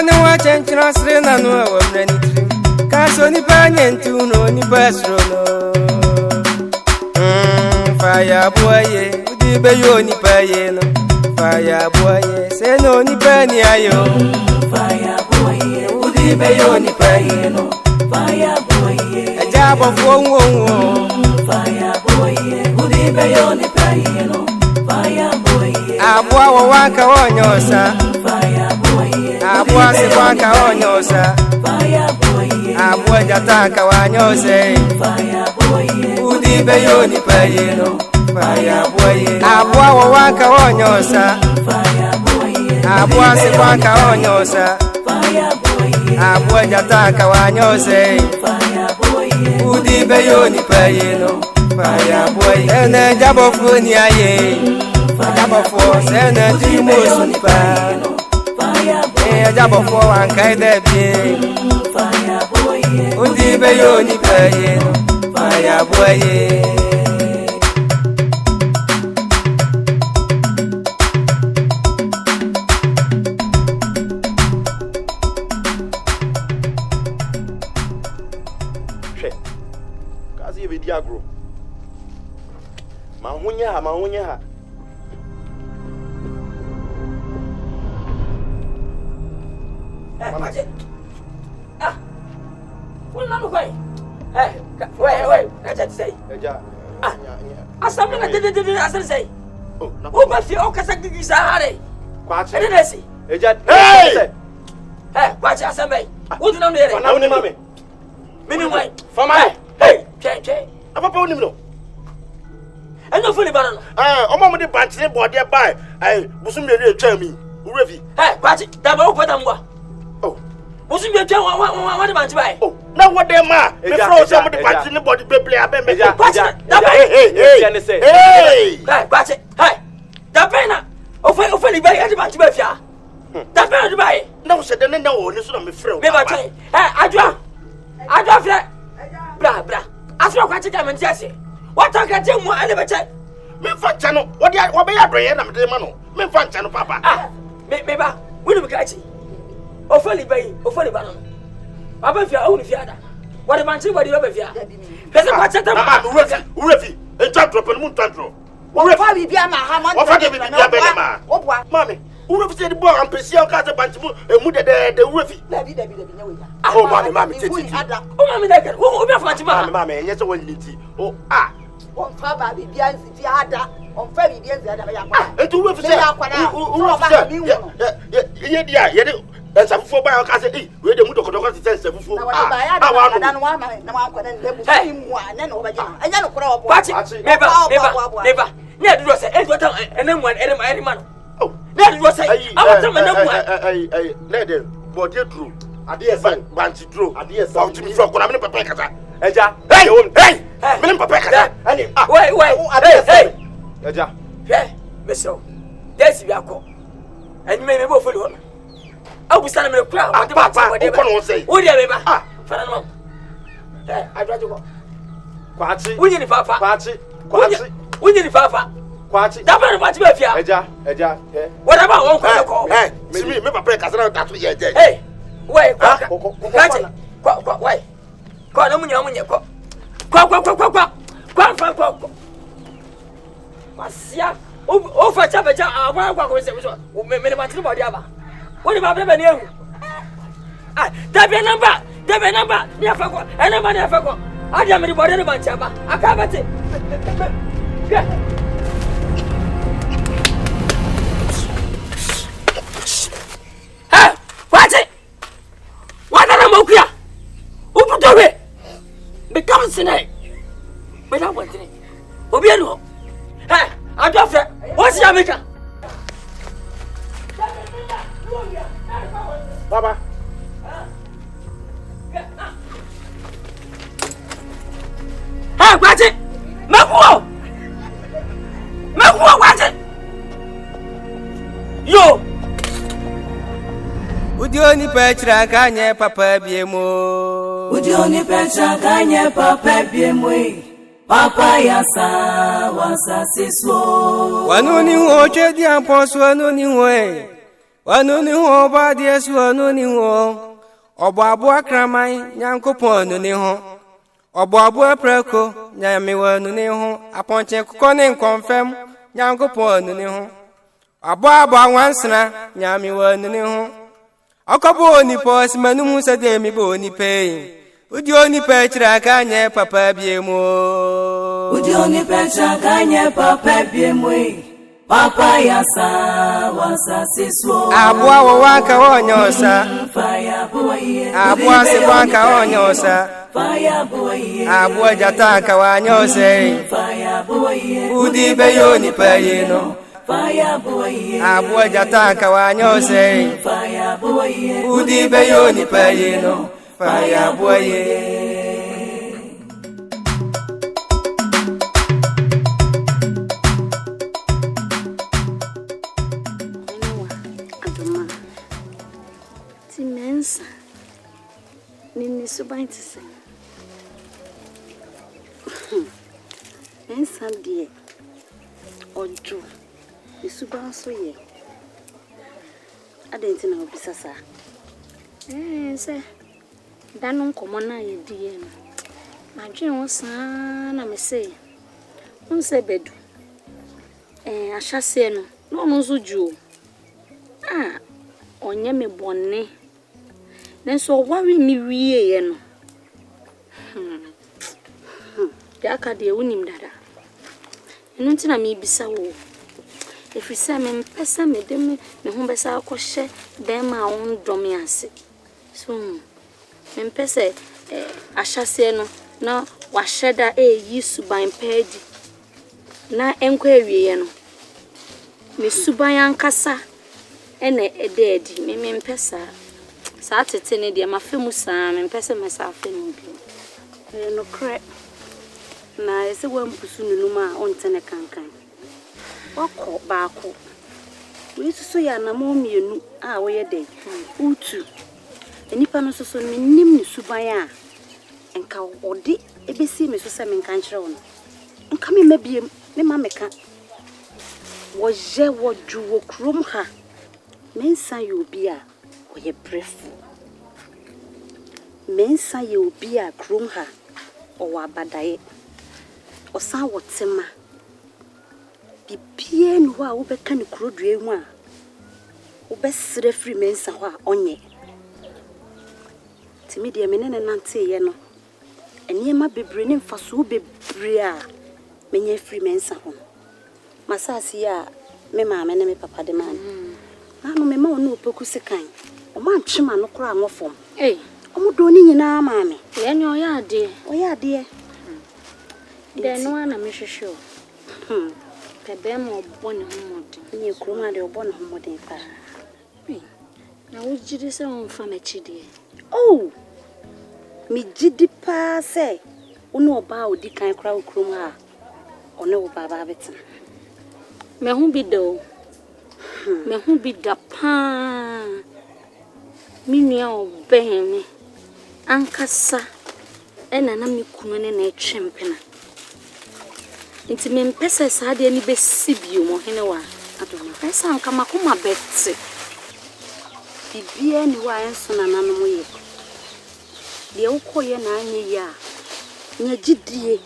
no watch and transfer no one. Casoni Panyan to no ni basro. Fire boy, the bayoni payeno. Fire boy, say no ni penny ayo. Fire boy, the bayoni payeno. Fire boy, Agya Bofoɔ. Fire boy, the bayoni payeno. Fire boy, Abwa wanka onyosa. Fire boy, Abwa se wanka onyosa. Fire boy, Abwa jataka wanyose. Fire boy, Udi bayoni payeno. Fire boy. Abwa wanka onyosa. Fire boy, Abwa se wanka onyosa. Fire boy, Abwa jataka wanyose. Fire boy, Udi bayoni payeno. Fire boy. Ene Agya Bofoɔ ni aye. Agya Bofoɔ sene timo nipa. Fire boy, Agya Bofoɔ wanka idebie. Fire boy, Udi bayoni payeno. Fire boy. Kazi ye bedi agro. Mahunya ha. Well, no way. Wait, that's it say. Asam na did asam say. Oh, no. Who ba fi o kasa gigi sahare. Kwachi. Ede na si. Hey! Kwachi asam bay. Wo di na no yere. Na woni mame. Mini mai. Fama. Hey, che. Papa woni mi no. Enyo funi ba no. Omo mo de banchire bode bai. Busu mi enu etwa mi. Urevi. Kwachi, da ba wo pata mwa. Oh. Busu mi etwa wa de banchi bai. Oh. Na what dem ma? Me fro so mo de banchire bode beble abembe. Kwachi, da ba. Hey! Kwachi. Hey. Da pena. Ofeli bai ade banchi bai fia. Da pena de bai. Na wo se de na wo ni so na me frɛ. Me ba twen. Adwa fre. Bra. Asro Kwachi ka menti ase. What talk at him and never check. Me fa chano. What be ya doye na me de ma no. Me fa chano papa. Me ba. We no be kachi. Ofeli ba no. Baba fia own fiada. What man say body over fia. Pese Kwachi ta mama urefi. Entwa drop no mu ntwa drop. Wo fa bibia ma ha man. Wo fa de bibia be ma. Wo boa. Mami, urefi se de bo ampesi o ka se bantimu emu de urefi. Dabi nyawe ya. Oh mami tete. Oh mami na kan. Wo be fa ntima. Mami, enye se won niti. Oh On fa ba bibia nzi ada. On fa bibia nzi ada ba ya kwa. Etu urefi se. Ye dia ye de ensafufo ba ka se we de mu dokodoko se ensafufo. Na wa no wa kwa na ndebu fi mu a na no ba gina. Anya no kora obo. Kwachi. Me ba. Ne adu se e do ta enemu ene man. Oh. Ne adu se awata manemu. Ne de body true. Ade esan banti true. Ade esan. Banti mi fro kona me papa kasa. Eja. Hey. Me papa kasa. Ani. Wait. Hey. Eja. Hey. Meso. Desi bi akọ. Eni me bo foli ho. Abusa na me kura. Papa, o kono say. Wo dia me ba. Fana no. Adwajo ko. Kwachi. Wunyi ni papa. Kwachi. Wunyi ni papa. Kwachi. Da ba ba ti ba fia. Eja. What about one ko? Hey, me papa kasa na tatu ye je. Hey. Wait, Kwachi. Wait. Ko na munya ko. Kwa. Masia. O fa cha agwa ko se so. Me ma tri body aba. Wo ni ba be ni ehu. Dabe number. Ni afa ko. Number ni afa ko. Adia me body ni ba ncha ba. Aka bate. Kwachi. What na mo kuya? Uputowe. Become sinai. Me na want ni. Obi enu. Adofre. What's your maker? Baba. Kwachi. Makuo Kwachi. Yo. Udioni petra kanye papa biemo. Udioni petra kanye papa biemo. Papa wasa siso. Wanuni ho chedi amposo wanuni ho. Wanuni ho body as wanuni ho. Obo akramai nyankopon nuni ho. Obo preko nyame wanuni ho. Aponche kukone confirm nyankopon nuni ho. Abo wansana nyame wanuni ho. Akobo ni pos manum sade mi bo ni pay. Udi oni petra kanye papa biemo. Udi oni petra kanye papa biemo. Papa yasa wasa siswo. Abua waka wonyosa. Fire boy. Abua se waka wonyosa. Fire boy. Abua jataka wanyose. Fire boy. Udi beyoni payeno. Fire boy. Abua jataka wanyose. Fire boy. Udi beyoni payeno. Fire boy. Nini suban ti se. Ensa die. Ojo. Ni suban so ye. Adenti na obisasa. Se. Danu nkomo na ye die no. Madwen wo saa na me se. Unse bedu. Ahase no. No no so ju. Onye me bonne. Nenso wari mi wiye ye no. Ya ka de wonim dada. Enu ntina mi bisa wo. Efisa me mpesa me de me ho besa akɔhye den ma won dɔme ase. So me mpesa ahyase no na wahyeda yi suban padi. Na enko awiye no. Me suban ankasa ene edi me mpesa sa tete ne de ma femu sa me mpese me sa femu bi no kre na ese wampusu nunu ma ontene kankan wako baako we susu ya na mo mienu a wo ye den utu enipa no soso me nim ni suban a enka odi ebesi me so se me nkan kire wo no nka me mabiem me ma meka wo je wo ju wo krom ha mensa yo bi a oye brefu mensa ye obi a krom ha owa abadaye osa wotema bibie no a wo beka ne krodue hu a wo besre free mensa ho a onye timi de me ne nante ye no eniema bebre ne mfaso bebre a menye free mensa ho masasi a me maame ne me papa de man nanu me ma onu opoku sekan o ma ntwema no kora anwofom omudo ni nyina maame ye nyo ya ade de no ana me hwehwe tebe mo obone homode ni kroma de obone homode pa na wo jide se won fa machide mi jidi pa se onu oba odi kan kora kroma a one wo baba betin me hu bi do me hu bi da pa minia obehemi ankasa ena na me kunu ne na etwempena nti me mpese saade ni besi bio mo hene wa adoma pesa anka makoma betse bibia ni wa enso na nanom ye de ukoye na anye ya nya gidie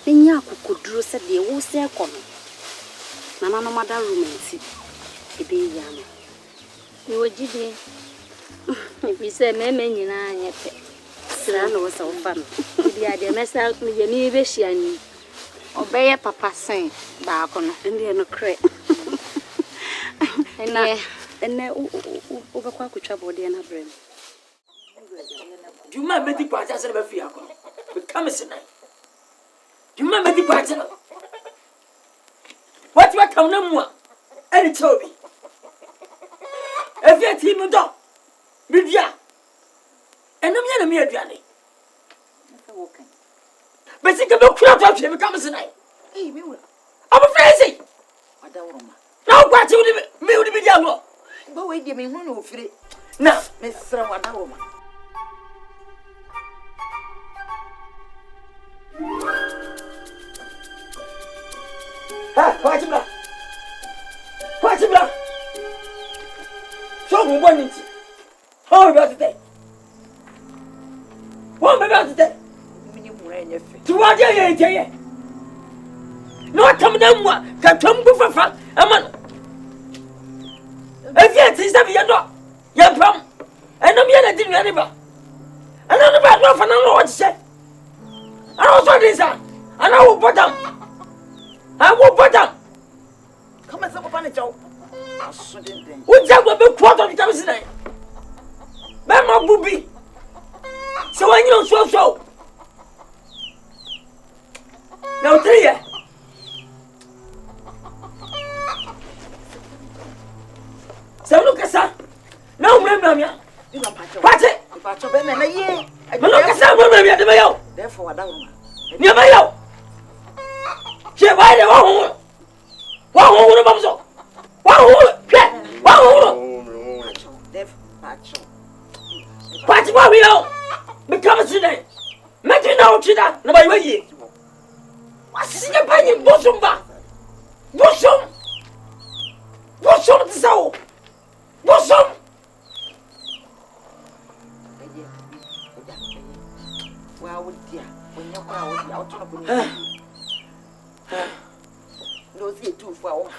nya akokoduro se de wo se ekono na nanom ada romanti ebe ya no ni wo gidie bi se meme nyina anye pe sira no wo se wo fa no dia de mesa me ni be hia obeye papa sen ba kono ndi no kre ene u be kwa kutwa bode na brem Juma meti kwacha se be fi akọ be come sinai Juma meti kwacha no what we come na mu a eni chobi efia ti mu do bibia enam ya na me aduane but you can be clear to him come tonight. Hey, me will. I'm crazy. I don't know. Now what you me would be young. But wait, you mean who free? Now, Mr. Wadawoma. Ha, what's it? What's it? who won it. How about today? What about today? To what day? No, come down, can come go for fun. A man. If yet is that you're not, you're from, and I'm yet didn't anybody. And I'm about no for no what to say. And also this, and I will put them. I will put them. Come and say upon it, Joe. What job will be quarter of the time today? Mamma booby. So I know so. Now 3 years. So look at that. No, Mamma. What's it? If I told them a year, Look at that, Mamma, the mail. therefore, I don't. Near my yo. She buy the one. One hole, What's what we know? Become today. Make you know, Chida, nobody way. What's your penny bosom? Bosom, so. Bosom. Well, dear, when you're out of no, see too far.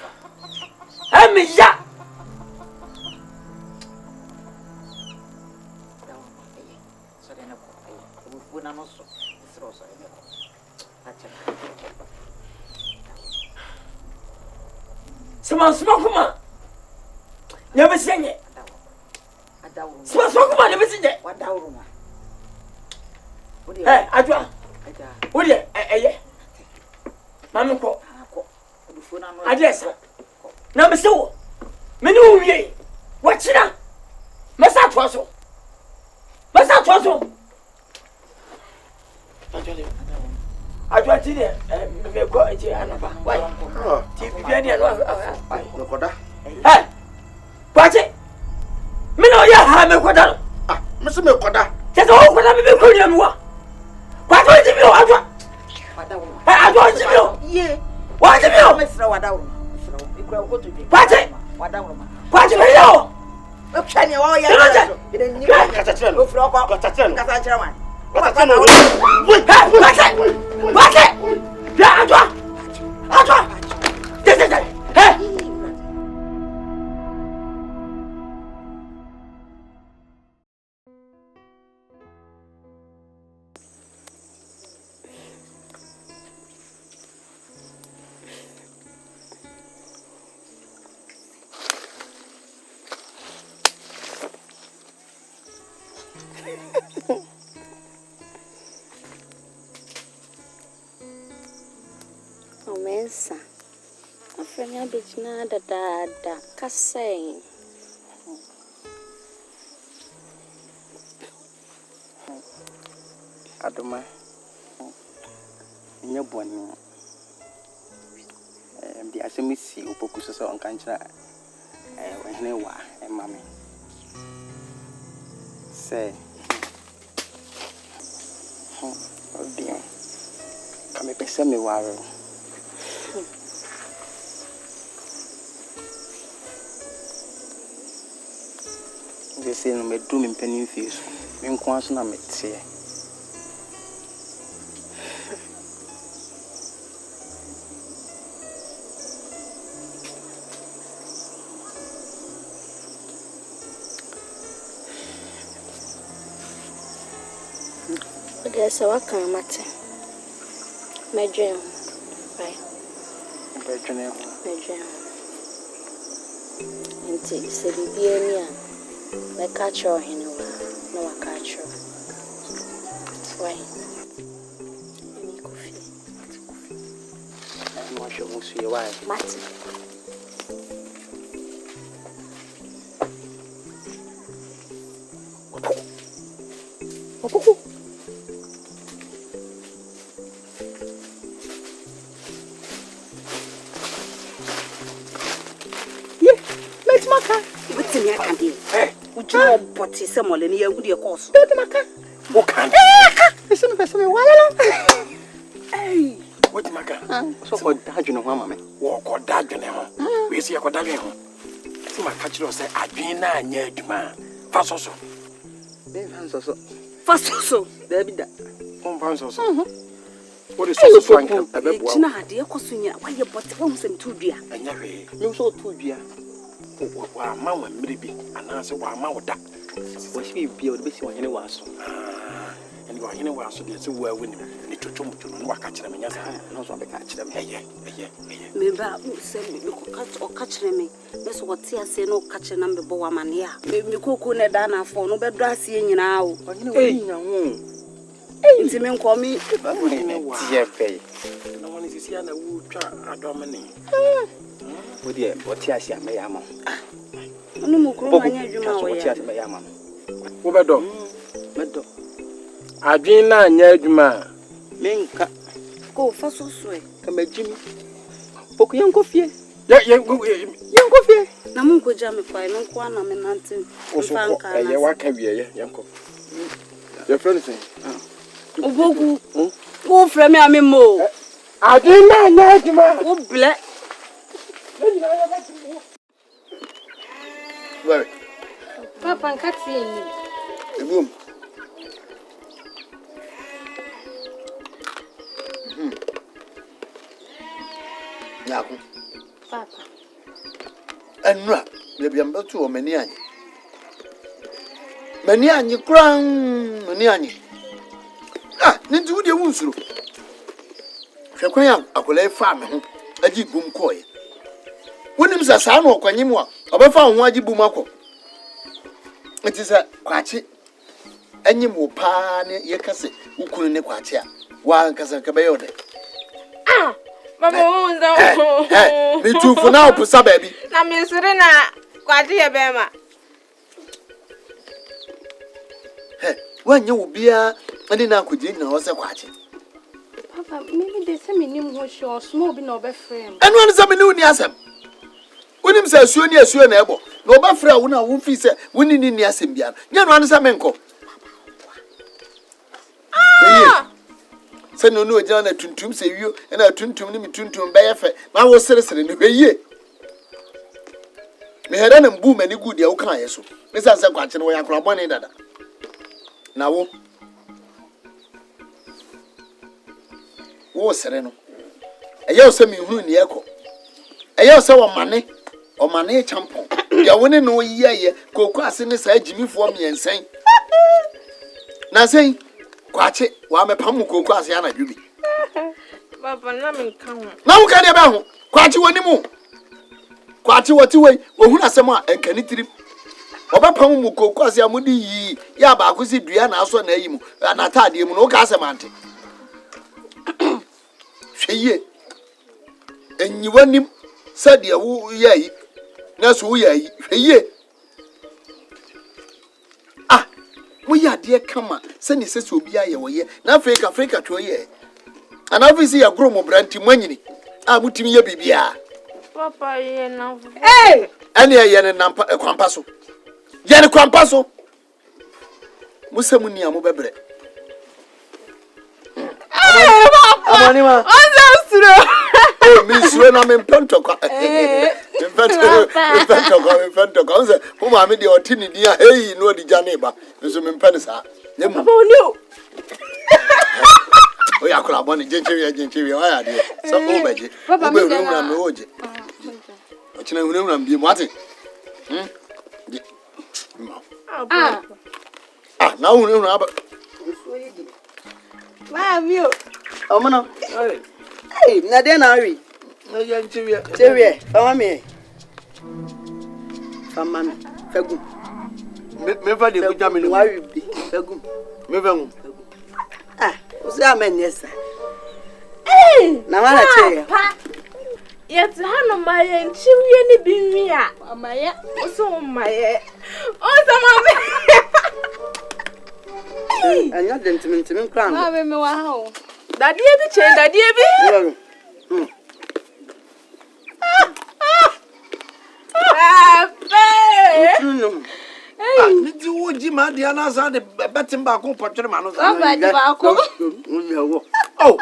I'm a ya. So then, when I'm also, it's also Someone smoke, man. Never sing it. Someone smoke, man, never sing it. What down? Hey, Agya. What is it? Mamma call. I guess. Number so. Menu, what's it? Massa Twasso. I try to go into another. Why? Hey, what's it? Mino, ya, Mekoda. Ah, Mr. Mekoda. That's all what I'm going to do. What was it? I don't know. Yeah. What's it? What's it? What's it? Omensa. Afrenya bejina da kaseng. Adoma. Nya boni. Di asemisi opokuso so onkanchira wehne wa emame. Say. Odio. Kame pese me waro. They say no me do me penny fees. Me nkwans na me tie. There's a work on matter. My dream. Right. My dream. Until said be like catch your anywhere. No, I catch you. Why? Any coffee. I'm not sure who's your wife. Martin. But it's someone in here with your course. What can Hey, what Maca? So for that, you know, Mamma. Walk or that, you know. We see a quadrian. ma catch you say adwin na anya adwuma. Fa so so. Me fan so so. Fa so so. Da bi da. Kon fan so so. What is so so anka abebo. China ade ekoso nya wa ye bote wo nsem tu dua. Anya hwe. Me so tu dua. Wa ma wa mmiri bi anase wa ma wo da. Wo shi bi o de besi won hene wa so. And you are in a way so there's a way winning. Need to come to catch them. Yes, no, so I catch them. Me ba send me catch or catch me. That's what I say no catch number boa mania. Me koko ne dana for no be dress yin na o. Inti me nko mi tie pay. No one is here na wo twa adomani. Wo de what I say me yama. Onu mu kro anya adwuma wo ya. Me yama. Wo be do. Me do. Adwin na anya adwuma. Menka. Ko fa so so e. Ka magimi. Poku yanko fie. Yanko fie. Na mun ko jame kwa me nko na me nante. Mfa nka na. Wa ka wie yanko. Your friend say. Obogu. Ko frɛ me amemo. Adwin na anya adwuma. Wo ble. Where? Papa nkati ni. Ebum. Yaku. Papa. Enra, baby am betu o mani anyi. Mani anyi kran, mani anyi. Ah, ninti wo de wunsuro. Hwekwan ya akola fa me ho, agi gum koye. Wonim sa sa na okwanyim a, obefa ho agi bum akọ. Enti sa kwachi anyim wo pa ne ye kase ukunu ne kwachi a, wa nkasa ka be yode. Ah! Mama unza. Me too for now pusa baby. Na me sure na kwadi ye bema. Wanye wo bia ade na akodi na wo se kwachi. Papa, maybe they say me nim ho show small bi na obefrem. Enu an se me ni uni asem. Wonim se asuo ni asuo na ebo. Na obefra wo na wo fi se woni ni asem bia. Nya no an se me nko. Ah! Se no no agya na tuntum se wio na tuntum ni mi tuntum be ye fe. Na wo sere ni hweye. Me hera na mbu mani good ya wo kan ye so. Me sa se kwachi no wo yakra boni dada. Na wo sere no eye o se mi hunu ni eko eye o se wo mane champon ya woni no yiye koko ase ne sa jimifo miensen na sei kwache wa mepam koko ase ya na dwubi Papa na me kan ho. na wo ka de ba ho kwache woni mu kwache woti wei ohunu asem a enkani tirim obapam mu koko ase amudi yi ya ba akosi dua na aso na yi mu na taade mu no ka asem ante hweye enyiwanim sade wo yayi na so wo yayi hweye ah wo ya de kama sani sese obi aye wo ye na Africa to ye ana ofisi ya gromo branti manyini a mutimi ye bibia Papa ye na. eh ani ye ne nampa kwampa so ye ne kwampa so musemu ni amu bebre amani ma Onza suro. mi suro na me mpento kwa mpento kwa nze mo ma me de otini dia hey no di jane ba nso me mpene sa ne mu Papa onu. o ya kula boni jenchewi o ya de so o beje o be ru na me oje o china hu na mbie mo ate na hu na aba Mami o. Omono. Hey, na de na ri. na ya nchewi Chewie, fama me. Fama me. Fagum. me fa de ku jame ni Wa wi bi. Fagum. me fa ngu Ah, o se amen yesa. Hey, na mala che. Yet hano maye nchiwie ni binwia. Amaye. Oso maye. Oso mama. Anya de ntimi kran. Ma me wa ha o. Daddy bi che, daddy bi. ni ti wo ji ma dia na sa de betim ba ko potwere ma no sa Papa di ba ko. oh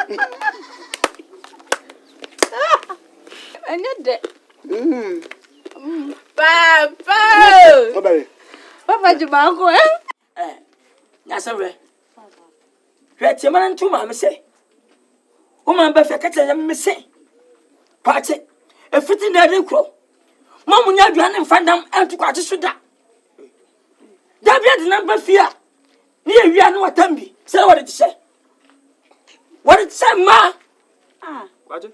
Anya de. Papa. Papa Jumako, eh? Nasawe. Let your man to mamma say. Woman Buffett catching me say. Party. A fitting that crow. Mamma, you and find them and to catch a that. That be the number fear. Near you are no tambi. Say what it say. What it say, ma? Ah, what?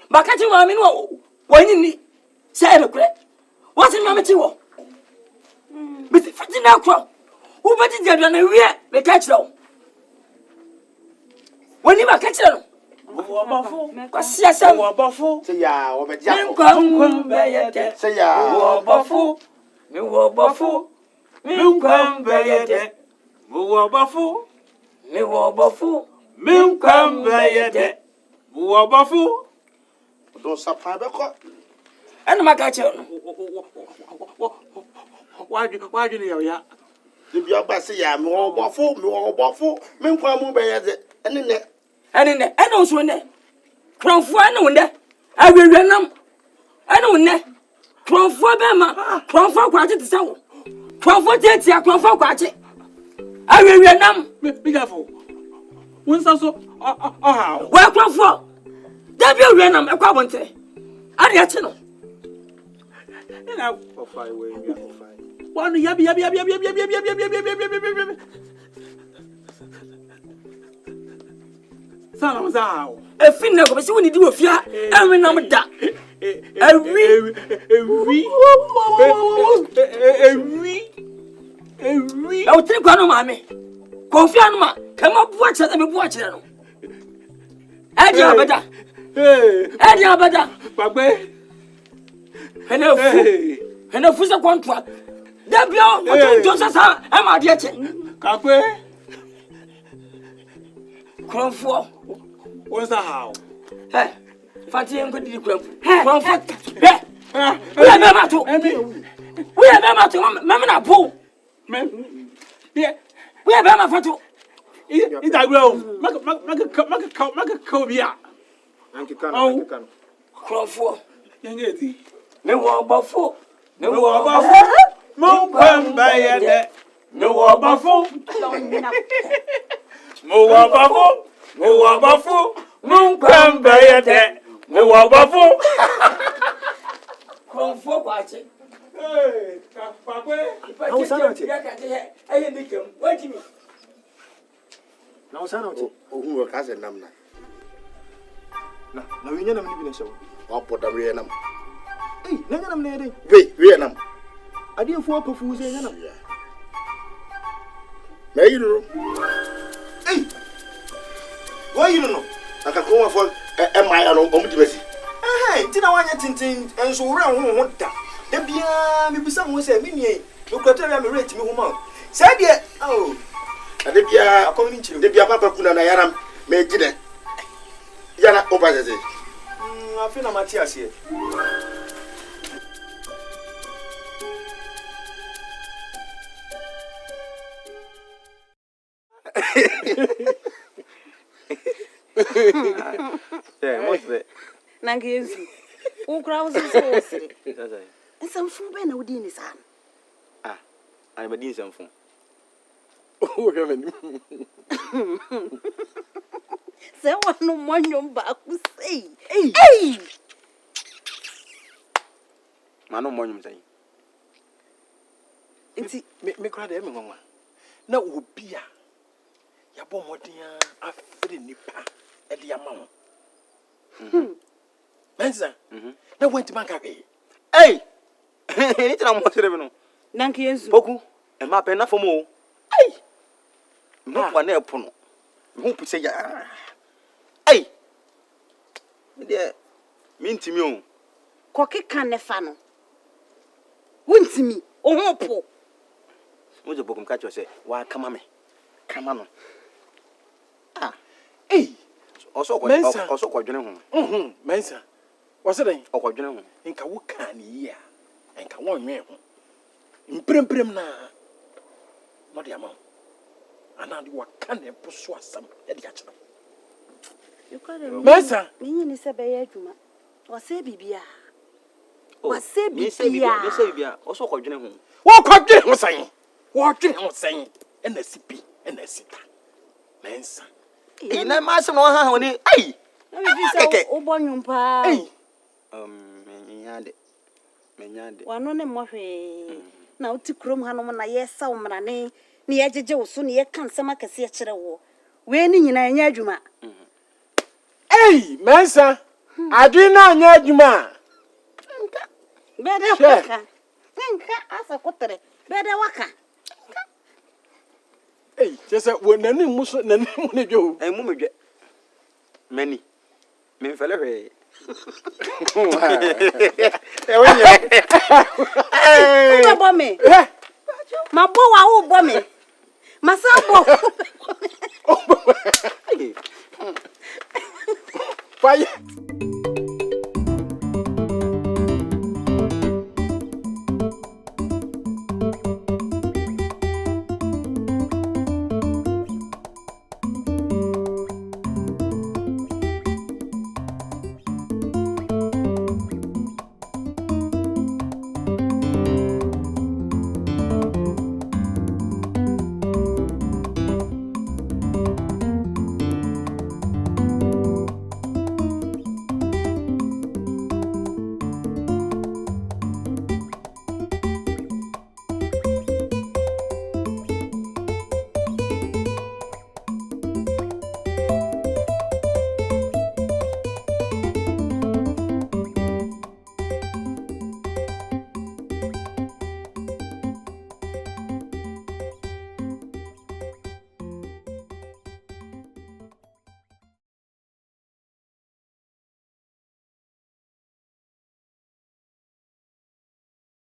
But catching mammy, when you need. Say the great. What's in mamma to? But the fitting that crow. Who better than a rear? They catch them. When you catch them. What's your son? Buffo. Say ya, or be jam. Say ya, Buffo. You were Buffo. You come by a day. Who Buffo? You were Buffo. You come by a day. Who Buffo? Don't supply the court. And my catcher. Why do you know? If you are say ya, more Buffo, men come by it. And in there. And in the end, also in there. From one there. I will run them. I don't know. From four Bama. From four quarter to sound. From 48 years, from four quarter. I will run them. Be careful. When's also? Where from four? There be run them. A quabante. I get to know. And I will find away. One yabby. Son of a A fin never see when you do a fear. Every number that. I will take one of my Confianma. Come up, watch it and watch it. Agya Bofoɔ. And a full contract. There be all Joseph. I'm a dear chick. Cromford. What's that how? Hey, Fatty and good Cromford. We are never to. We are never to. Mamma Pooh. Yeah, we are never for two. Is that grow? Make a cobia. Oh, Cromford. Young Eddie. No war Buffo. No war war Buffo. Mo come by a no war Buffo. Mo war Buffo. No war Buffo. Mo come by a day. No war Buffo. Cromford watching. Hey, Papa. I was not here. I didn't come. Wait a minute. Now, son, who were cousin Namna. Now, we never live in a show. I'll put a real number. Hey, none of them. Wait, real number. I didn't fall for fools. May you know? Hey, why you don't know? I can come for a mile on Omnibus. Hey, did I want you tinting and so round one that? Then be maybe someone said, Minnie, look at me, rate me, woman. Said yet, oh, and if you are coming to the Papa Kuna Yaram, made dinner. Yana opposite. I feel Matthias here. Yeah, what's that? Nangizu. Who crowds so silly? And some food and within his hand. Ah, I'm a decent phone. Oh, heaven. There was no one back who say, hey, Mano Monium saying. It's me cry the Emma. No, would be a Yabomodia after Nipa at the amount. Mensa, now went to Macabe. Hey! Anything I'm watching them. Nanki's Boku, and my pen for more. Hey! No one there, Pono. Who say, hey! Dear, mean to me. Cocky can nefano. Wouldn't see me, oh, poor. What's the book catch you say? Why come on me? Come on. Ah, Hey, also quite general. Mensa, what's it? Or quite general. In Kawukan, yeah, and Kawan, in Prim na. Not the amount. And now you are canny persuade some at the actual. You call him Mensa, meaning is a bayajuma or say, Bibia. Wase Me say bia. Also kwadwene ho. Wo kwadwene ho san. Wo dwene ho san. Na sipi, na sita. Mensa. Na ma se no ha ho ni. Ai. Keke. Ubonyu pa. Menyade. Wano ne mohwe. Na uti krom hanom na yesa wo mrane. Ni yejeje wo so ni ye kan sama kase ye kire wo. We ni nyina anya adwuma. Mensa. Adwina anya adwuma. Bede waka. Nka asa kotere. Bede waka. Just when nani muso nani mune jo. Mu medwe. Mani. Me mfele hwe. Ube bo me. Ma bo wa wo bo me. Masa bo. Fire.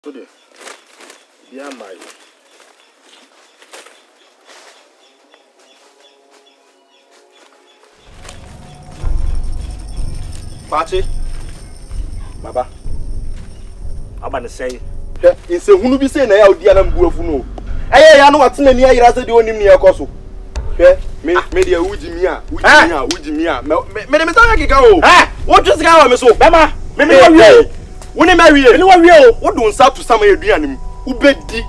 Today, yeah, my. Party, Baba. I'm gonna say, It's a hunu be saying I out there and buofuno. I know what's in the near as the only near Cosso. Media Ujimia, Madame Go. What just go, Miss Obama? Maybe when I marry you, what don't start to some of your who bed thee?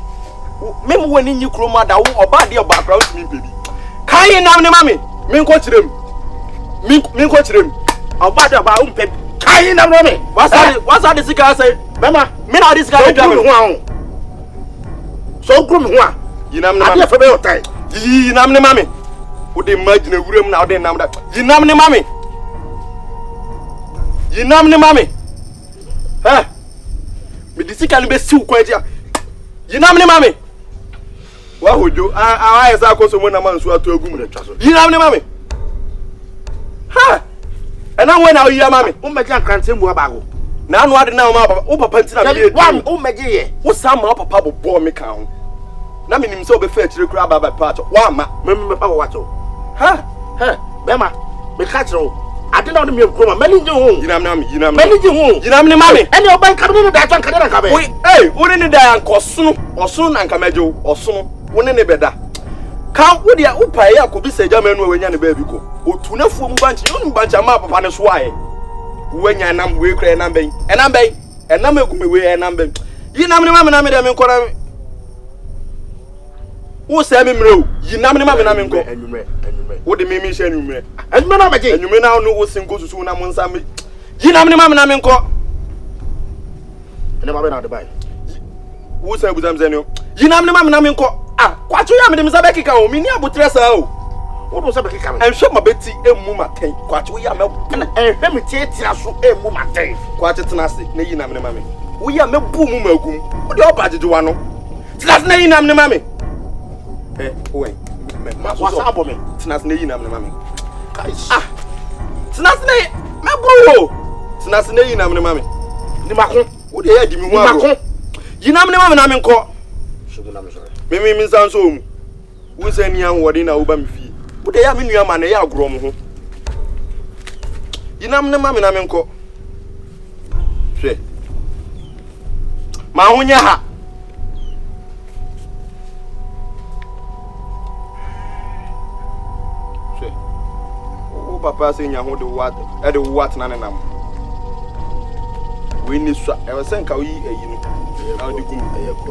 Maybe when in you chroma that or body or background to me, baby. Can you now, mammy? Min coach them. Min coach them. I'll buy the bound pep. Can you now, mammy? What's that the cigar say? Mamma, men are this guy driving one. So groom one. You know, I'm for the time. You know, mammy. Would imagine a room now, then, that. You know, mammy. You know, mammy. Huh? Me disi kan be siw kwaja. Yinam ne mame. Wa hojo a esa akoso mo na manso ato agum na twa so. Yinam ne mame. Ha! Ena wo na oyiya mame. O meje akrante mu abago. Na anu ade na o ma papa. O papa ntina me ye. Wan o meje ye. Wo sam ma papa bobo me kan ho. Na me nim se obefa akire kura baba pa ato. Wa ma. Me pa wo wato. Ha? Ha? Bema. Me ka kire I didn't know the milk coma. Many you Yinam ne mame. And your bank coming in that one can come. Hey, wouldn't it die and Cosun or soon and Camejo or soon? Wouldn't it better? Count with your upaya could be say German when you're a baby go. Or tuna from bunch, you bunch a map upon a swine. When you're numb, we cry number and number way and number. Yinam ne mame, I'm in who say me mro? Yinam ne mame, I'm in what the meme is anyway. And you may now know what's in go to soon. I'm on some. You know, I'm in court. And never been out the buy. Who said with them, Zenio? You know, I'm in court. Ah, what you have in the Zabeka, Minia Butresa. What was Zabeka? I'm sure my Betty and Muma take. What we are and let me take you a Muma take. Quite a tenacity, Nayin, mammy. We are no boom, what do you about to do? That's Nayin, I'm the mammy. Eh, wait. What's up with me? Tnas ne yinam ne mame. Ah. Tnas ne me bro. Tnas ne yinam ne mame. Ni makon. Wo de ya di mi hu makon. Yinam ne mame na me nko. Shugo na me sorry. Me san so mu. Wo se ni an wodi na wo ba me fi. Wo de ya me nua ma na ya agro mo ho. Yinam ne mame na me nko. Hwe. Ma ho nya ha. Papa say nya ho de what e de what na nenam We need to. I was saying, "Can we eat how the gum? I have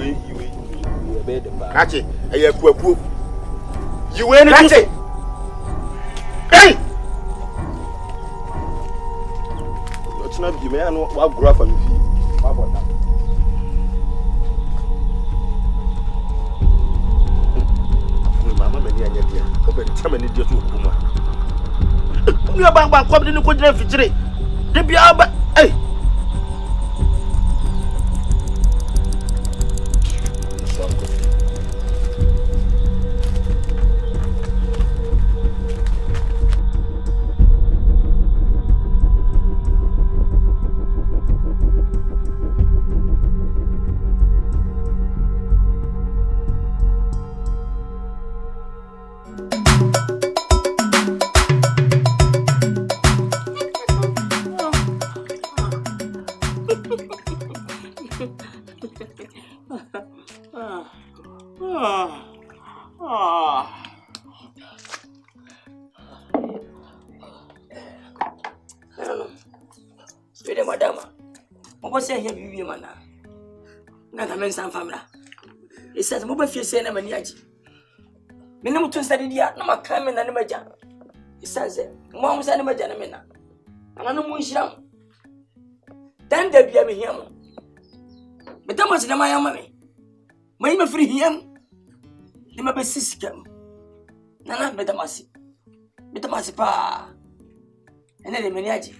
you bed the bar. Catch it. I have poop. You ain't catch it. Hey! What's not the man? What graph on you? What about that? Mama, many are yet. Over the time, and just Kuma. You are back, come in the good refrigerator. The Biaba, hey. Say here be man na ta men san famra e says mo ba fie say na mani agi me no to study dia na maka me na ne maja e says mo say na maja na me na ana no mo nhira dan da bia me hiam me ta mo se na mayama me mai me free hiam ni ma be sisikam na me ta masi pa ene de mani agi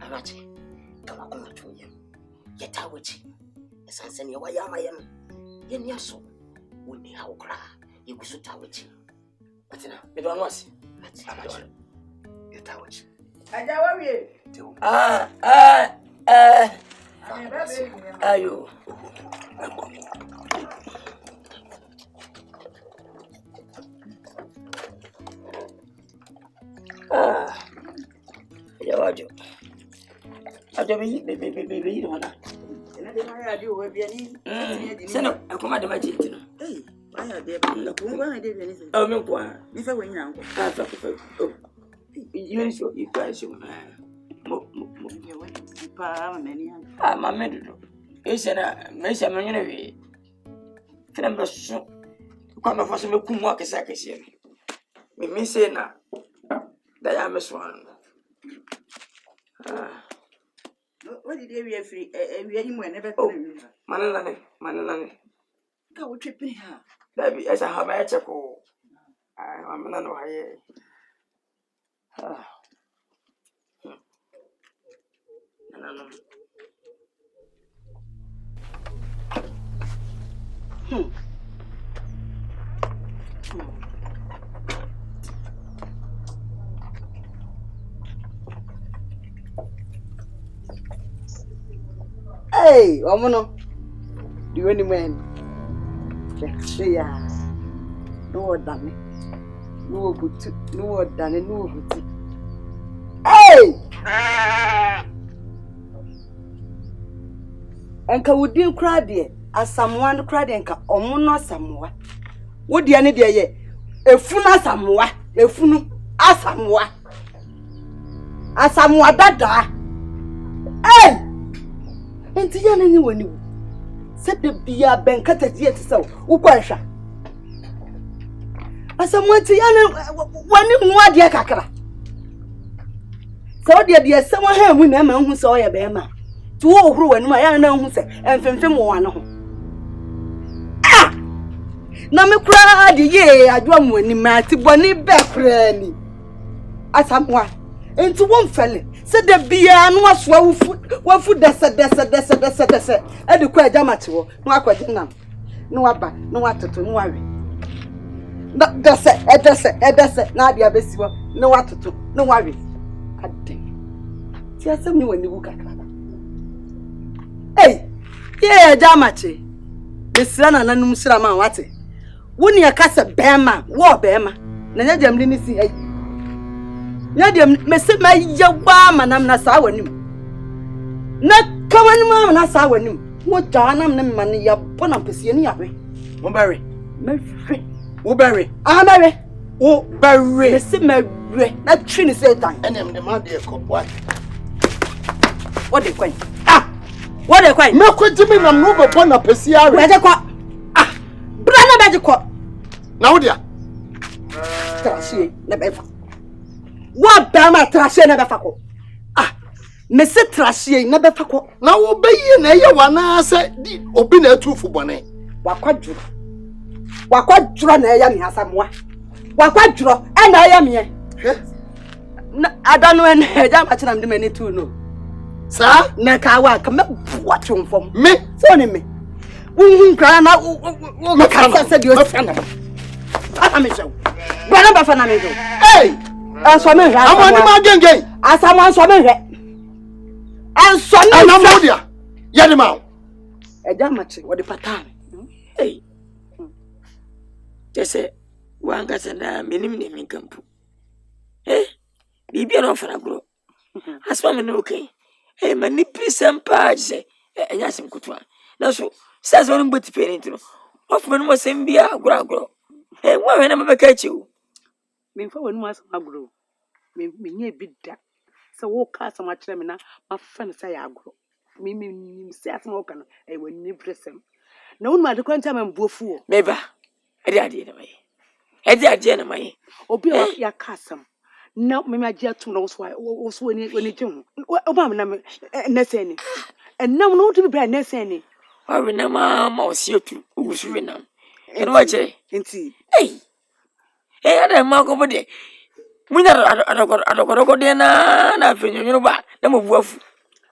Arachi, come on to you. Yet I would see. As I send you, why am I? Yen yaso. Would be how cry. You could shoot out. But now, we don't want to. Yet I would see. Are you? Yawajo. Ajo be you wana. Seno akoma de majiti no. Eh, aya de ba ko ngwa de be ni se. Oh me kwa. Mi fa we nyanko. Ah fa fa. Oh. You show you guys show. Mo ya wani pa ma ni yan. Ah ma me do. E se na me se me nyene we. Fena me so. Kwa me fa so me kumu akese akese. Me se na. Da ya me so an. What did you free? We anymore never. Oh, Manalane. Go tripping her. That be as I have a checkle. I'm not know how. Hey, Omono. Do you any man? Yeah. No done. No good. No done. No good. Hey! Enka wudi nkra de asamwa nkra de nka omono asamwa. Wodi ane de ye efunu asamwa, efunu asamwa. Asamwa dada. Hey! Enti ya nani wani wu. Sebe biya benkata die te se wo kwansha. Asamwa ti ya wani nwa de kakra. So de se wo ha mu na ma hu se o ye be ma. Tu wo huru wani ma ya na hu se enfemfem wo wana ho. Ah! Na me kura de ye adwo mu ani ma ti boni be kura ni. Asamwa enti wo mfele se de bia no aso wafu dese e de kwa jamate wo no akwaje nam no waba no watoto no wawe na dese na dia besi wo no watoto no wawe ade ti asem ni wani buka kala ye jamate besira na nanum sira ma wate woni ya kasa bema wo bema na nya jamli ni si Nyadem mese ma yagba manam na sa wanim na kawani ma na sa wanim mo janam na man ya bona pese ni yawe mo bare me hwe wo bare aha bare wo bare mese ma bre na twi ni Satan enem de ma de ko boy what the coin what the coin me ko jimi na no be bona pesi are be je ko bra na be je ko na wo dia trashie na be fa wa ba ma trashie na be fa ko me se trashie na be fa ko na wo be yi na ye wana se di obi na atufu bone wakwadjuro na ya mi asamwa wakwadjuro e na ya mi na adanu en eja ma china mde mani tu no sa na ka wa ka me buatu mfom me so ni me wunhun kra na wo ka se dio sana ata me jew bwana ba fa na me jew hey anso me hwa amani ma genge asamwa anso me hwe anso me ana modia ya de ma eja ma chi wo de patane hey Jesse, one got a minimum in camp. Eh? Bibi no for a grow. As for me, okay. Eh, manipulate some parts, and yasim kutwa. No, so says one but pay into. Often was in beer, grow. Eh, why never catch you? Me for one was a grow. Me near bid that. So walk out so much lemina, my friend say I grow. Me say as smoke and I will never sem. No one might come and bofu. Maybe. Edi na mai. Obi ya kasam. Na me ma gia tu no so when jim. Oba me na na se ni. And now no to be na se ni. Wa we na ma osi otu ugusu we na. E no wache. Enti. Eh. Ada ma ko bode. Munya adokoro de na fenyo ba na mo buafu.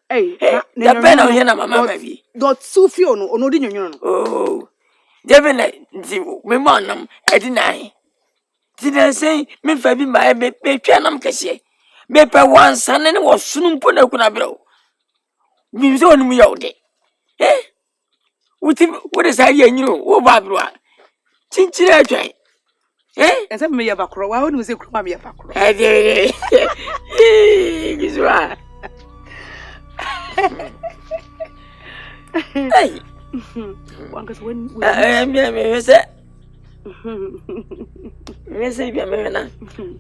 Eh. Da pena o na mama bi. Dot sufi ono di nyonyo no. Oh. Devin nti me manam edinai ti den sei me fa bi ma me twanam kese me pe wansa ne wo sunu mpo na kuna bro mi so onu mu yode wuti wo de sai yanyiro wo ba bro a chinchire atwan ese me ya bakro wa wonu se kuruma me ya bakro gizwa hey wangas when me say bi me na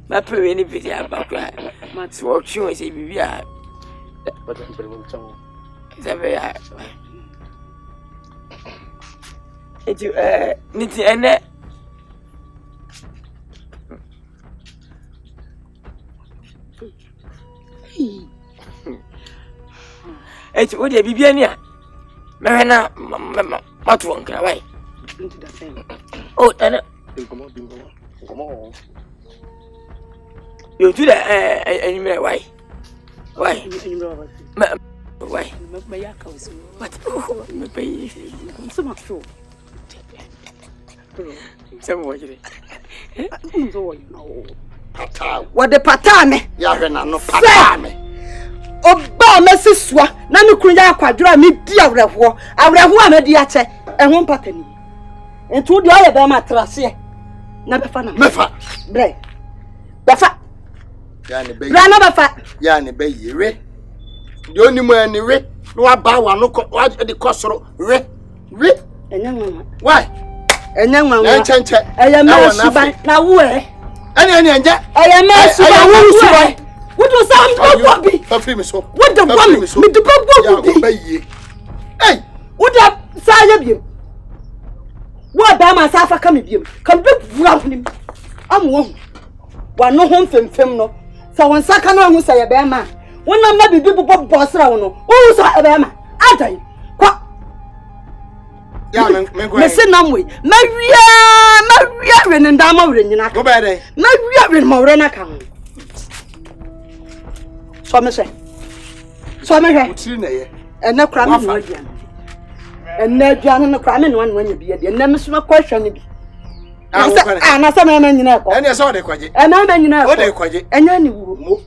ma pe ni bi ya bakra ma ti wo twi se bi ya zabe ya eju ni ti ene eju o de bibia ni a Marina, what one can I into the same? Oh, and come on. You do that, and you may why? Why? Why? My yakos. What? Oh, my baby. So much so. Some watch it. What the patane? Yarena no patane. Oba mesiswa na me kunya Kwadwo me di awreho amedi ache ehun patani entu di oye be ma trase na be fa na mefa bre befa ya ne be bra na befa ya ne be yire di oni mu ani re no aba wa no wa de kosoro re enyanwa why enyanwa na chenche eye me suban na wo ani enje eye me suban wo suban what was that Bobby? Free me so. What the woman? Me the Bobby. Hey, what that Sayabim? What Bama Safa come him? Come back from him. I'm one. One no home from no. So when Sakana who say a Bama, when I'm not be people boss around. Oh, so a Bama. I die. What? Yeah, me say namwe. Maria and Dama Renina. Go by there. Maria and Morena come. So me say. So me he. Utiri na ye. And na kra me no aduan. And na aduan no kra me no wan wan bi ade. Na me so na question bi. Na sa me nyina ko. Ene so de kwaje. E na me nyina ko. O de kwaje. Enya ni wo.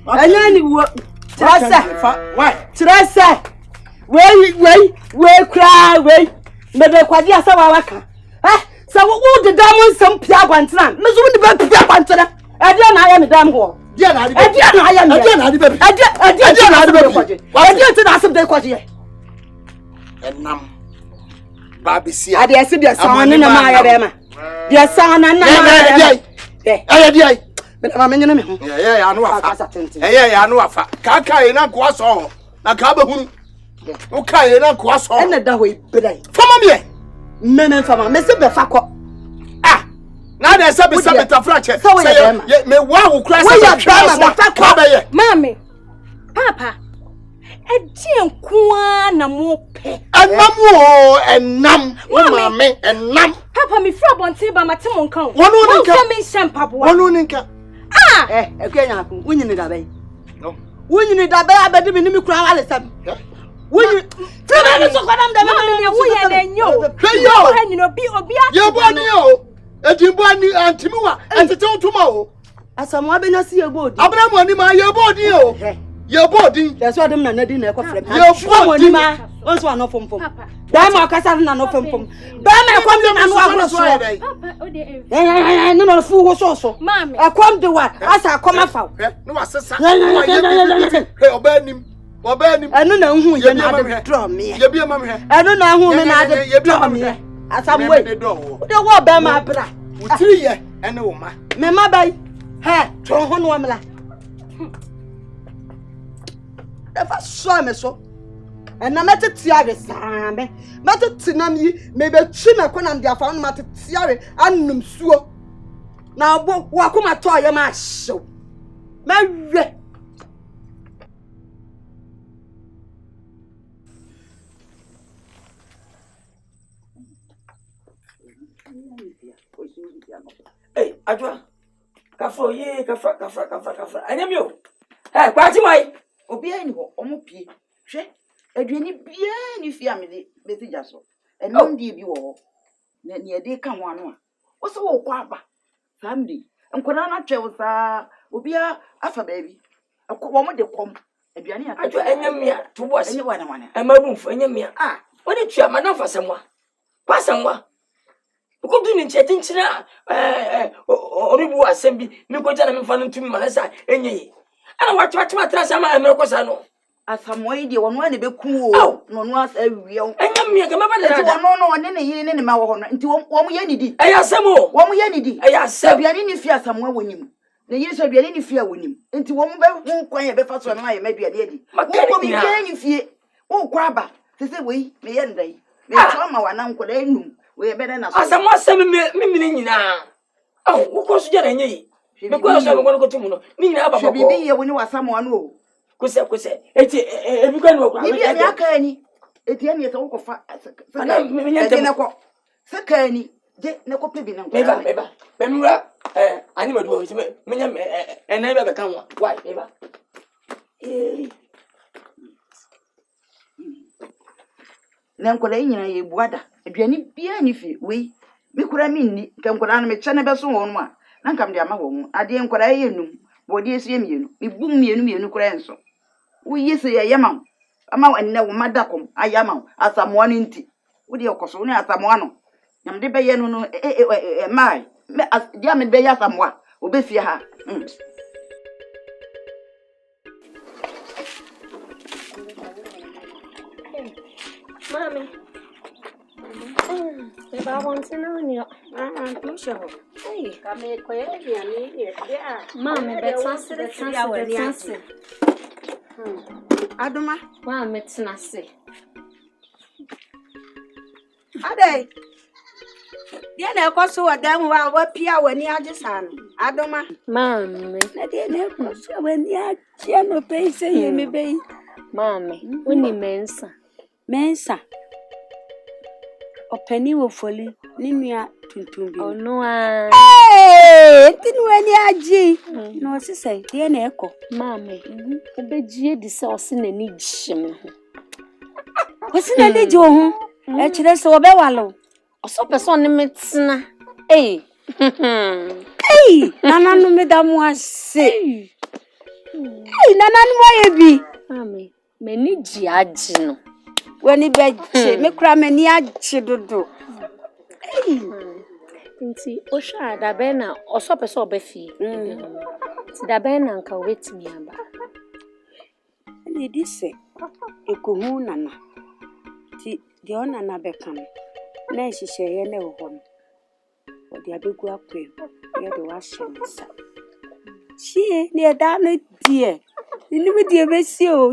Enya ni wo. Trasa. Why? Trasa. We kra we. Me de kwaje asa wa waka. So wo de diamond sam pia kwantena. Me so de ba pia kwantena. E de na ya me dam ho. Dia na adi baby. Dia na adi baby. Dia na adi baby. Dia ti na asem dey kwaje. Enam. Baby sia. Ade ase dia san na ma ya be ma. Dia san na ma ya be. Dia. Mama nyene me ho. Ya no afa. Ya no afa. Ka kai na ko aso. Na ka ba hunu. O kai na ko aso. E na da ho ibrai. Fama me. Meme fama, me se be fa ko. Na da se be se betafra che. Say me wa wo kura se be fa ko. Mami. Papa. Edi nkoa na mo pe. Enam o enam. Mami enam. Papa me fra bonte ba mate mo nkan. Wono nka. Wo me nsempabo. Wono nka. Ekenya ko. Wunyini da bai. No. Wunyini da bai abedi me nimi kura wale sam. Wunyini. Tira me so kwadam da me wo ye na nyo. Yo. Ha nyino bi obi a. Ye bo ani o. Edimbo ani antimiwa. Entete utuma o. Asamu abenya si ye bodi. Abramu ani ma ye bodi o. Ye bodi. That's why them na nadi na ekofre me. Ye bodi ma. Onso ano fom. Da ma okasa na no fom. Da ma ekom de na no agro so. Papa o de no fu wo so. Mami. Ekom de wa. Asa akoma fa. No wasesa. Hey obanim. Enu na hu ye na de draw me. Ye bia ma me. Enu na hu me na de draw me. Asam we. De wo be ma bra. Utiri ye ene wo ma. Me ma bai. He, tron ho no amla. Efa so me so. Ena metetiare saame. Metetinam yi me be twi me konam dia fa no metetiare annum suo. Na bo wo akoma to ye ma hyew. Mawe. Hey, Adwa. Kafro ye, kafra. Anyamio. Hey, kwati mai. Obi ani ho omopie. Hwe, aduani bia ni fia me de betija so. Enum die bi wo. Na ne de ka ho ano a. Wo so wo kwa aba. Family. Enkwara na twe wo sa. Obi afa baabi. Wo mo de kom. Aduani aka. Adwa anyamia to boss. Enye wana. Amabumfo anyamia. Woni twa manafa samwa. Pasamwa. Ukodu ni chetinchira oribu asembi mikoja na mfano ntumi malasa enye ana watu matrasa ma emekosa no asamoyi de wono ane beku o no no asa wiye enya mia ke maba da wono no one ne yire ne ma wo no nti wo mo ye nidi eya asemo wo mo ye nidi eya asem aduane ni fi asamoa wonim ne yire so aduane ni fi a wonim nti wo mo be hu kwan ye be fa so na ye maduane adi wo ko bi ye ni fie wo kwa ba sese wei me ye ndai me choma wana nkoda enum we better na so asamo asem me nyina wo ko so jara enye me ko so me ko timu no ni nyina aba bako bibi ye woni wasamo anu o kuse eti ebi kwa no kwa bibi ya aka ni eti ani ete wo ko fa ana me nyante na ko saka ni je na ko pebi na ko beba bemura ani madu o me nya ena be kan wa why beba na nkola nyina ye buada aduani bia ni fi we mi kura mi ni ke nkola na me chane be so won ma na nkam de ama won ade nkola ye num bodi esie mienu mi bum mienu kura enso wo yese ye yema ama enne wo madakom ayama asamoa ni nti wo de okoso ni asamoa no nyam de be ye no no mai me dia me be ya asamoa obefie ha Mami. Eba wanti na oni. Musho. Hey, kame koye ni ya. Mami betanse. Adoma. Mami tinase. Ade. Dia na ekoso wadam wa pia wani ajesano. Adoma. Mami. Na dia na ekoso wani aje no pense ye me bei. Mami, uni mensa. Openi wo foli ni nua tuntum bi. Ono a. Tinu wani aji. No sise dia na eko. Mami, obejie di se osi na ni gyem ho. Osi na ni gye ho. E kire se obewalo. Oso person ni metena. Eh. Nana no me damu ase. Nana no ye bi. Mami, me ni gye agi no. Wani beche me kura me ni agi dodo. Nti o sha da be na oso person obefie. Ti da be na nka wetimi aba. Ni dise ekohu nana. Ti de ona na bekam. Na ehihye ye na wo no. O de abegu akwe. Ye de wa hye nsa. She near that dear. You never dear Messio.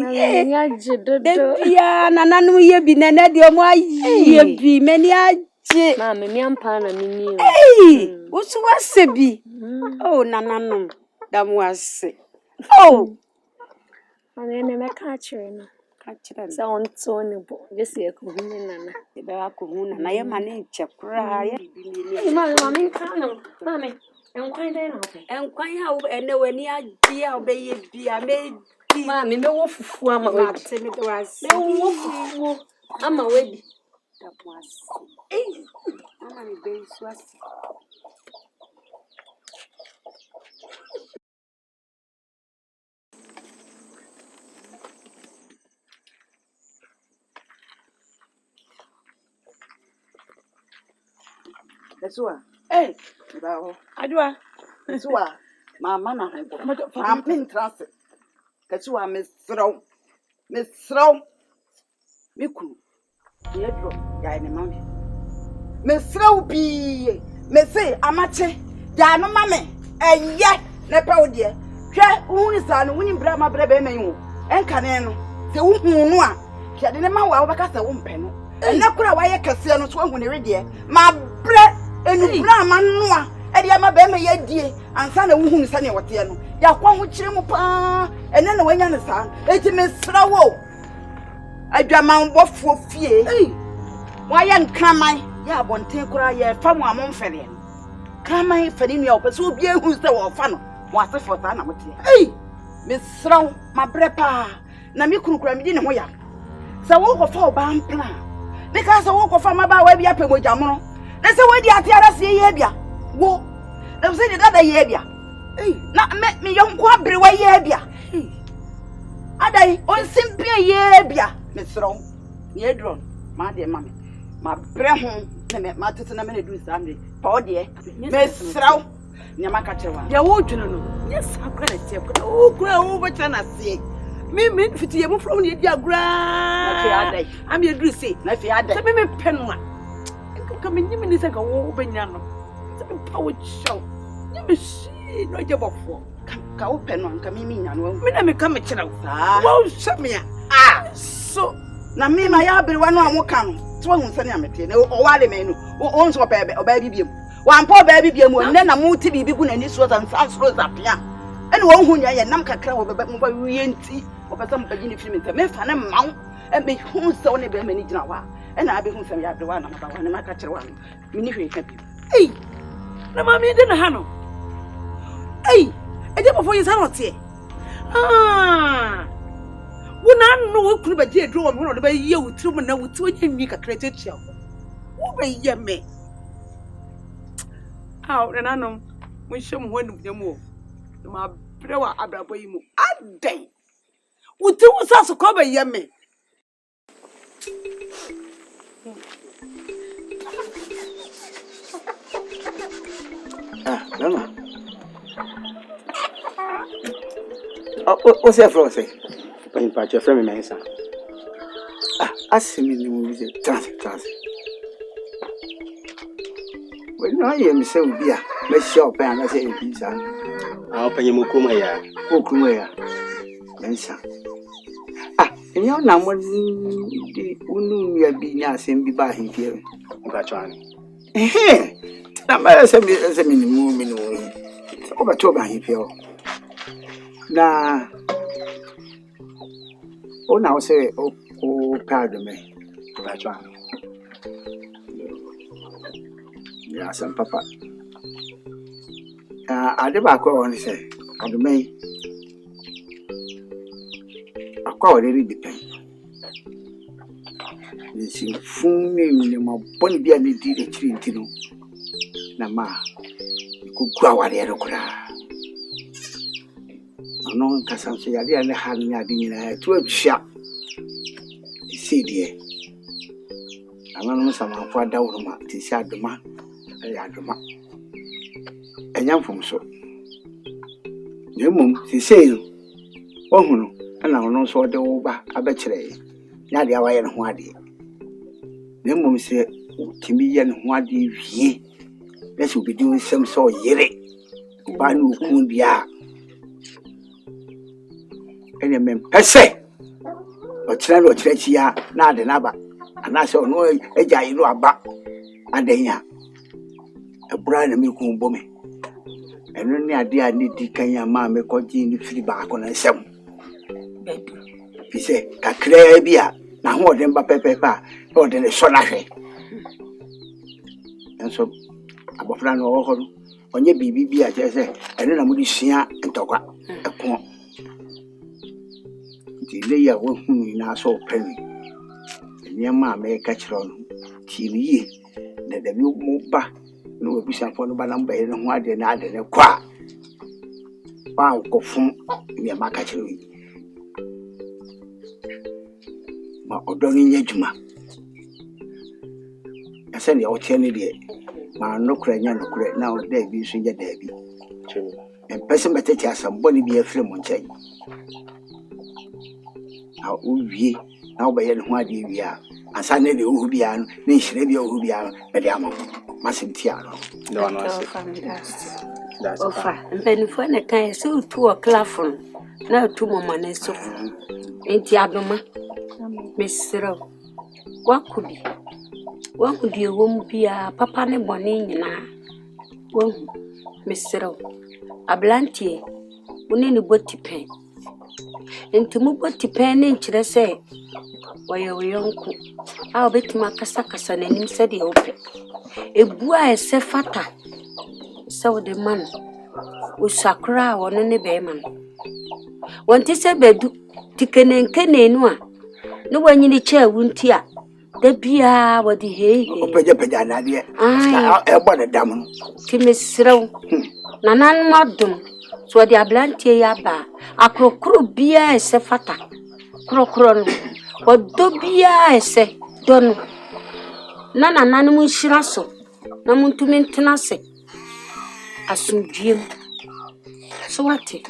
Yeah, Nana, ye be nana, dear, why ye be many. Mamma, me and Pana, me. Hey, what's a be? Oh, Nana, that was. Oh, I never catch her. So on Tony, just see a cohuna. And I am my cry. Mammy, Mammy, and quite And quite how and no any idea obey be a maid. Mammy, no wolf for my way. No wolf, I'm a wedding. That was. Mamma, baby, was. That's why. Hey, Adwa. That's why. Mama na hebo. I'm in transit. That's why Miss Throw. Miku. Yedro. Ya ni mami. Miss Throw be. Me say amache. Ya no mame. Eye. Nepa odie. Hwe uni sa no uni bra ma bra be menwo. Enka ne no. Se wo hu no a. Hwe de ne ma wa wo beka se wo mpe no. Ena kura wa ye kase no so hu ne redie. Ma bre enu bra ma no a. E dia ma be me ye die. Ansa na wo hu sa ne wote no. Ya kwa ho kire mu pa. Ena na wanya ne sa. Eti me sra wo. Adwaman bofuo fie. Wa ye nkraman. Ya bonten kura ye fa mu amomfere. Kraman fani nua opeso obi ehu se wo fa no. Wa se fota na mote. Me sra wo ma bre pa. Na me kunukura me di ne ho ya. Sa wo ko fa oba mpla. Me ka sa wo ko fa maba wa bia pemojamono. Na se wo di atiara se ye bia. Wo. Na se di dada ye bia. Na me yonko abre wa ye bia. Adai on simpia ye bia. Me sro. Ye drone. Ma de mame. Ma bre ho me ma tete na me na du samde. Pa ode. Me sro. Nyama ka chewa. Ya wo dwene no. Yes, akwa na tie ko. O kura wo becha na se. Me fiti ye mo from ye dia gra. Na fi adai. Am ye dru se. Na fi adai. Se me pen no a. Ka me nyimi ni se ka wo benya no. Se me pa wo show. Nyimi shi no Agya Bofoɔ. Ka wo pen no nka me nya no. Me na me ka me kira wo. Wo hwe me a. So na me ma ya bere wa no amoka no. So hu se ne amete. Na o wale me no. O nso oba bibiem. Wa mpa oba bibiem o ne na mu ti bibi gu na ni so san so zapia. Ene wo hu nya ye nam kakra wo beba mo ba wiye nti. Opesa mo pagi ni film nta me fa ne mawo. E me hu se wo ne be ma ni gina wa. E na abi hu se ya bere wa na ma ba wa ne ma ka kire wa. Me ni hwe ka bi. Na mami de na ha no. Agya Bofoɔ yi sa no te. Wona no wo kunu ba je edro wo me no de ba ye wo tirim na wo ti wo nyi kakra tetua wo ba ye me. Na no mo hwem ho anum dem wo. Ma bre wa abrabo yi mu. Adai. Wo ti wo sa so ko ba ye me. Mama. What's that for? Say, when you patch your friend, my son. Ask me in the movie, trans. When I am so beer, let's shop and I say, I'll pay you Mukumaya, Mensa. And your number, the Unu, you have been asking me by here. Eh, I'm as a minimum. Over to by here. Na o na o se o pardon me ba twa ya san papa ade ba ko on se o me akwa o re di pen ni si fun ni mo bon bia ni di de chiri ntino na ma ko gwa ware ro kura no Nkansah so ya dia ne ha ne ade nyina to atwa isi amano sama kwa dawruma ti si adoma ya adoma enyam fom so nemum sisei no ohunu na ono so de wo ba abekire ya de awaye ne ho ade nemum se timi ye ne ho ade wie na so bidi nsem so yire ba no kun dia ene mem ese o kire no kire chia na ade na ba ana se ono eja yi no aba adenya ebura na me ku bo me eno ni ade a ni di kan ya ma me ko ji ni firi ba ko na nsem bedu fise kakra bia na ho de mba pepepa o de ne so na hwe enso abofra no wo ho onye bibi bia je se eno na mu di sua ntokwa eko di le ya wo hu na so pani nyama me ka kiro no tiye na da bi mu ba no we bisa fo no ba na mba ye no ho ade na ade ne kwa ba ko fun me ma ka kiro yi ma odoni nyejuma ase ne o tie ne de ma no kura nya no kura na o da bi so nya da bi person better to somebody be a film on chain. How we now by any one year, and Sunday the Ubian, Nish Rabia Ubian, Mediamo, Massim Tiano. No, that's offer. And then for a time, so 2 o'clock from now 2 more money so ain't Yabama, Miss Row. What could be? What could you won't be a papa and bonnie now? Won't Miss Row. Ablantie, we need a body pen. And to move body pen in to say, why your uncle? I'll bet my casacas and him said the open. A boy is a fata. So the man was sacra on any bayman. One tis a bed, ticken and cannoa. No one in the chair won't tear. The beer, what the hay. Ah, what a damn. Timis row. Nanan madum, so the ablantie yaba, a crocro beer se fata, crocron, what do beer se, don Nana nanimu shiraso, namun to maintenance. As soon dream. So what it?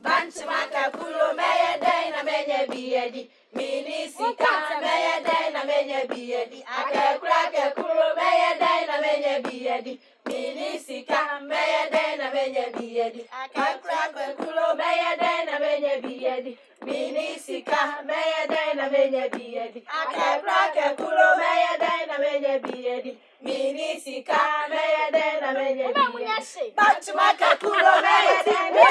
Banchmaka kulo meye dena menye biedi. Mini sika meye dena menye biedi. Ake krake kulo meye dena menye biedi. Mini sika meye dena menye biedi. Ake krake kulo meye dena menye biedi. Mini sika meye dena menye biedi. Ake krake kulo meye dena menye biedi. Mini sika meye dena menye biedi. Banchmaka kulo meye dena.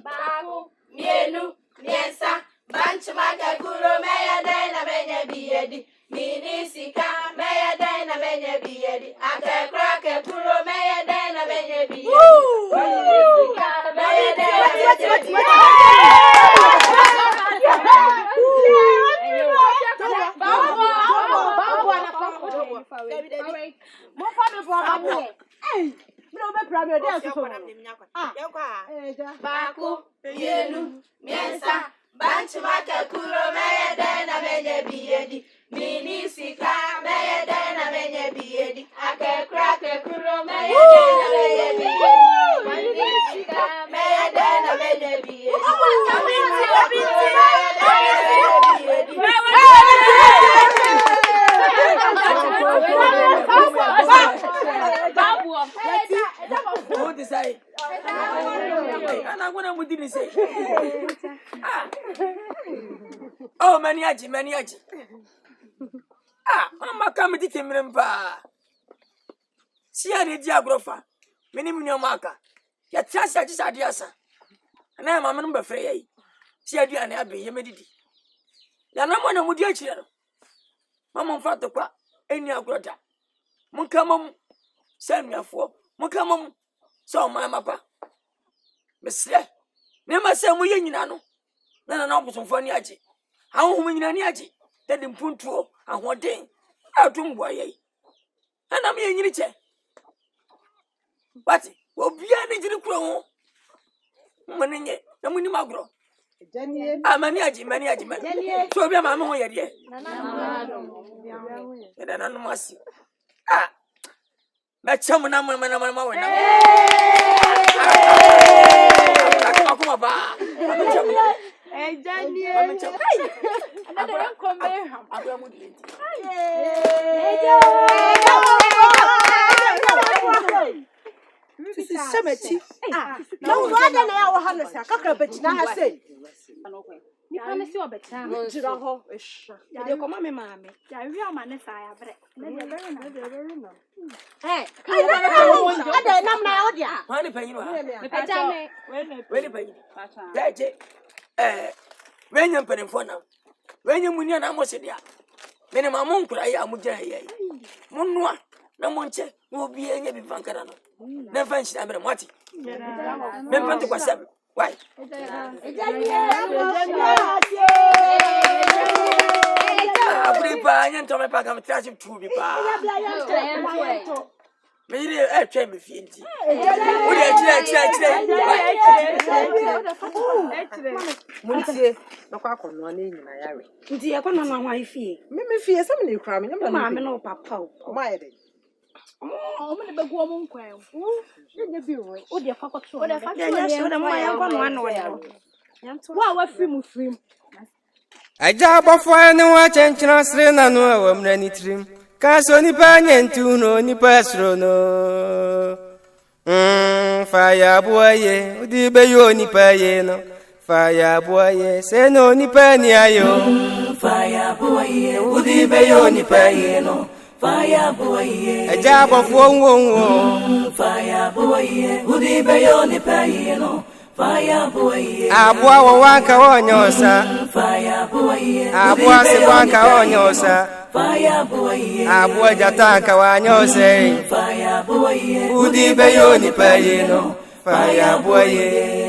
Baku, mienu, miensa, banchmaka kulo meya dena menye biedi. Mini sika meya dena menye biedi. Ake krake kulo meya dena menye biedi. Mini sika meya dena menye biedi. Baku, yenu, miensa, banchmaka kulo meya dena menye biedi. Mini sika meya dena menye biedi. Ake krake kulo meya dena menye biedi. Mini sika meya dena menye biedi. What to say? And I'm going to say. Oh, maniaci. Ah, Mamma come to him. See, I did Diagrofa. Minimum marker. Your chance at this ideas. And I am a number free. See, I do an abbey, you made it. You're not one of your children. Mamma Fatokwa, any agrota. Munkamum, send me a four. Munkamum, so my mappa. Monsieur, never send me in Nano. None of them for Niaji. How many Niaji? That in Punto and one day. Out to boy. And I'm in your chair. But will be an engine crow. Money, the Munimagro. I'm a Niaji. So be a mamma here. And an animosity. Ah, but someone I'm This is cemetery. No wonder now I have a cocker, but now I say. You can't see what better. They come on, mammy. I real man is I have it. Hey, I don't know my audio. Money pay you. Really pay. That's when you're paying for now. When you're winning, I'm what's it there. Minimum monk, I am with Jay. Monua, no monche, will be any bankerano. Never fancy I'm a watty. Never to what's up. Why? I buy and Tommy Pack, I'm trashing to be bad. Maybe I try me feet. Muntie, no quack on one in my area. Dear, come on, my fee. Mimi fear somebody cramming. I'm no papa. My Oh, I'm going to go on quail. Oh, dear, papa. what if I should have my one way. Wow, what free? Agya Bofoɔ ne wa chenchena sre na no a wam na nitrim. Ka so nipa nyentu no nipa sro no. Fire boye, udi be yo nipa ye no. Fire boye, se no nipa ni ayo. Fire boy, udi be yo nipa ye no. Fire boy, Agya Bofoɔ nwo. fire boy, udi be yo nipa ye no. Fire boy, Abua wo wanka wonyosa. fire boy, Abua se wanka wonyosa. fire boy, Abua jatanka wanyose. fire boy, Udi be yo nipa ye no. Fire boye.